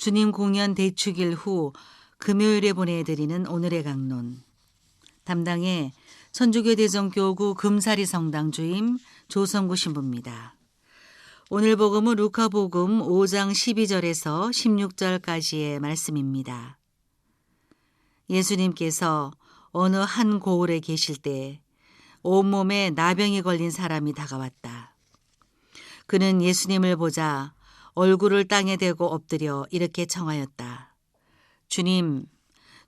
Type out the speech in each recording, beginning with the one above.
주님 공연 대축일 후 금요일에 보내드리는 오늘의 강론. 담당의 천주교 대전교구 금사리 성당 주임 조성구 신부입니다. 오늘 복음은 루카복음 5장 12절에서 16절까지의 말씀입니다. 예수님께서 어느 한 고을에 계실 때 온몸에 나병이 걸린 사람이 다가왔다. 그는 예수님을 보자 얼굴을 땅에 대고 엎드려 이렇게 청하였다. 주님,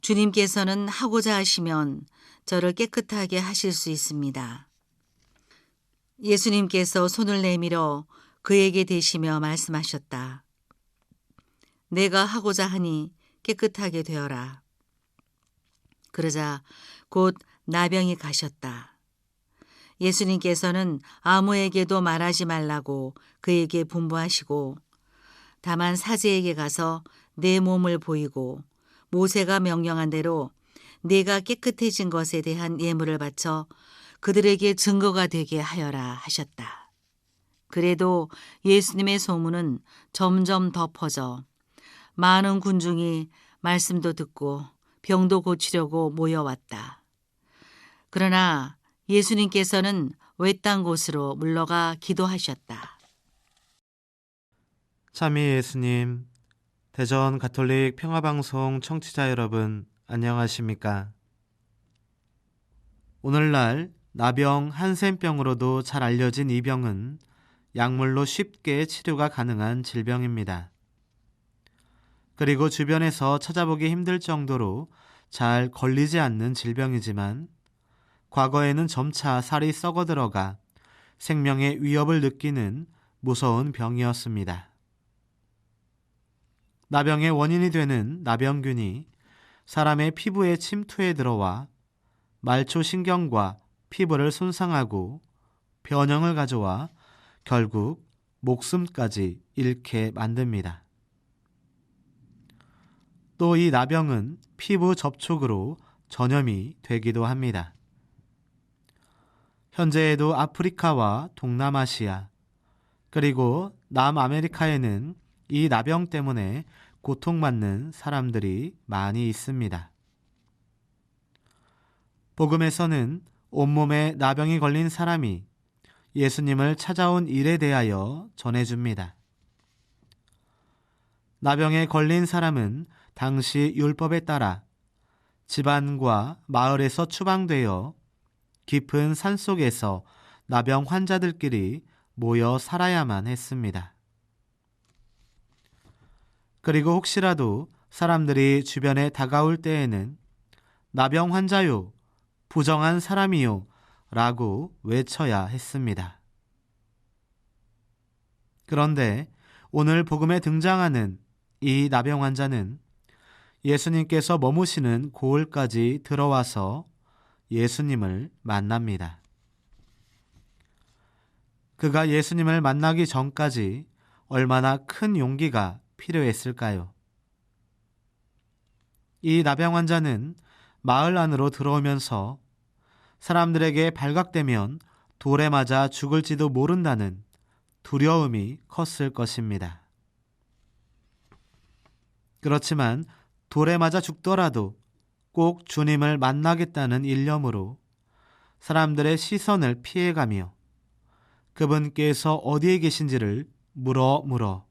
주님께서는 하고자 하시면 저를 깨끗하게 하실 수 있습니다. 예수님께서 손을 내밀어 그에게 대시며 말씀하셨다. 내가 하고자 하니 깨끗하게 되어라. 그러자 곧 나병이 가셨다. 예수님께서는 아무에게도 말하지 말라고 그에게 분부하시고 다만 사제에게 가서 내 몸을 보이고 모세가 명령한 대로 네가 깨끗해진 것에 대한 예물을 바쳐 그들에게 증거가 되게 하여라 하셨다. 그래도 예수님의 소문은 점점 더 퍼져 많은 군중이 말씀도 듣고 병도 고치려고 모여왔다. 그러나 예수님께서는 외딴 곳으로 물러가 기도하셨다. 참이 예수님, 대전 가톨릭 평화방송 청취자 여러분, 안녕하십니까? 오늘날 나병 한센병으로도 잘 알려진 이 병은 약물로 쉽게 치료가 가능한 질병입니다. 그리고 주변에서 찾아보기 힘들 정도로 잘 걸리지 않는 질병이지만 과거에는 점차 살이 썩어들어가 생명의 위협을 느끼는 무서운 병이었습니다. 나병의 원인이 되는 나병균이 사람의 피부에 침투해 들어와 말초신경과 피부를 손상하고 변형을 가져와 결국 목숨까지 잃게 만듭니다. 또 이 나병은 피부 접촉으로 전염이 되기도 합니다. 현재에도 아프리카와 동남아시아 그리고 남아메리카에는 이 나병 때문에 고통받는 사람들이 많이 있습니다. 복음에서는 온몸에 나병이 걸린 사람이 예수님을 찾아온 일에 대하여 전해줍니다. 나병에 걸린 사람은 당시 율법에 따라 집안과 마을에서 추방되어 깊은 산속에서 나병 환자들끼리 모여 살아야만 했습니다. 그리고 혹시라도 사람들이 주변에 다가올 때에는 나병 환자요, 부정한 사람이요 라고 외쳐야 했습니다. 그런데 오늘 복음에 등장하는 이 나병 환자는 예수님께서 머무시는 고을까지 들어와서 예수님을 만납니다. 그가 예수님을 만나기 전까지 얼마나 큰 용기가 필요했을까요? 이 나병 환자는 마을 안으로 들어오면서 사람들에게 발각되면 돌에 맞아 죽을지도 모른다는 두려움이 컸을 것입니다. 그렇지만 돌에 맞아 죽더라도 꼭 주님을 만나겠다는 일념으로 사람들의 시선을 피해가며 그분께서 어디에 계신지를 물어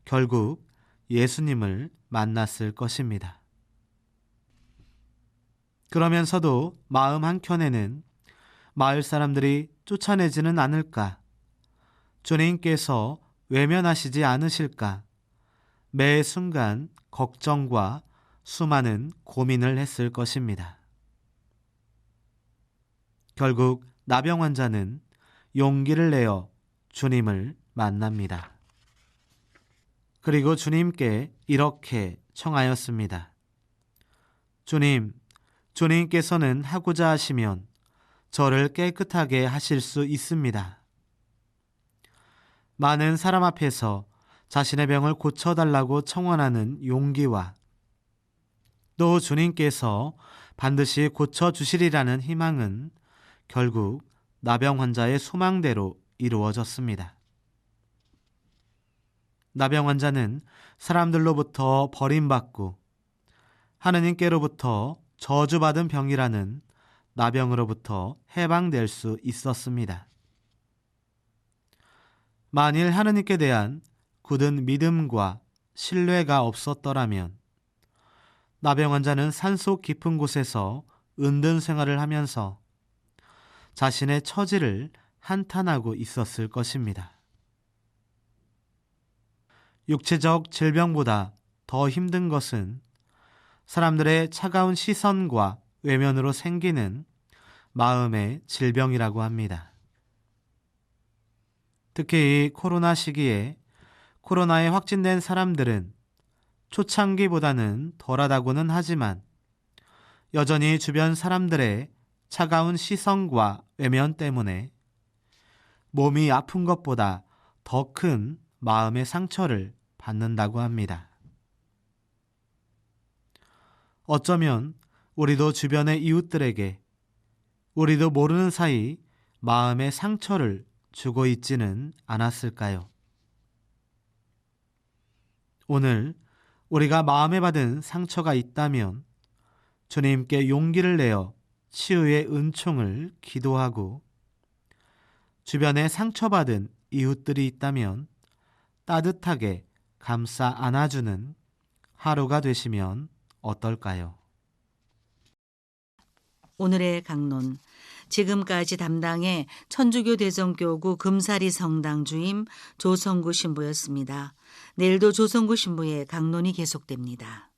결국 예수님을 만났을 것입니다. 그러면서도 마음 한켠에는 마을 사람들이 쫓아내지는 않을까, 주님께서 외면하시지 않으실까, 매 순간 걱정과 수많은 고민을 했을 것입니다. 결국 나병 환자는 용기를 내어 주님을 만납니다. 그리고 주님께 이렇게 청하였습니다. 주님, 주님께서는 하고자 하시면 저를 깨끗하게 하실 수 있습니다. 많은 사람 앞에서 자신의 병을 고쳐달라고 청원하는 용기와 또 주님께서 반드시 고쳐주시리라는 희망은 결국 나병 환자의 소망대로 이루어졌습니다. 나병 환자는 사람들로부터 버림받고 하느님께로부터 저주받은 병이라는 나병으로부터 해방될 수 있었습니다. 만일 하느님께 대한 굳은 믿음과 신뢰가 없었더라면 나병 환자는 산속 깊은 곳에서 은둔 생활을 하면서 자신의 처지를 한탄하고 있었을 것입니다. 육체적 질병보다 더 힘든 것은 사람들의 차가운 시선과 외면으로 생기는 마음의 질병이라고 합니다. 특히 이 코로나 시기에 코로나에 확진된 사람들은 초창기보다는 덜하다고는 하지만 여전히 주변 사람들의 차가운 시선과 외면 때문에 몸이 아픈 것보다 더 큰 마음의 상처를 받는다고 합니다. 어쩌면 우리도 주변의 이웃들에게 우리도 모르는 사이 마음의 상처를 주고 있지는 않았을까요? 오늘 우리가 마음에 받은 상처가 있다면 주님께 용기를 내어 치유의 은총을 기도하고 주변에 상처받은 이웃들이 있다면 따뜻하게 감싸 안아주는 하루가 되시면 어떨까요? 오늘의 강론, 지금까지 담당해 천주교 대성교구 금사리 성당 주임 조성구 신부였습니다. 내일도 조성구 신부의 강론이 계속됩니다.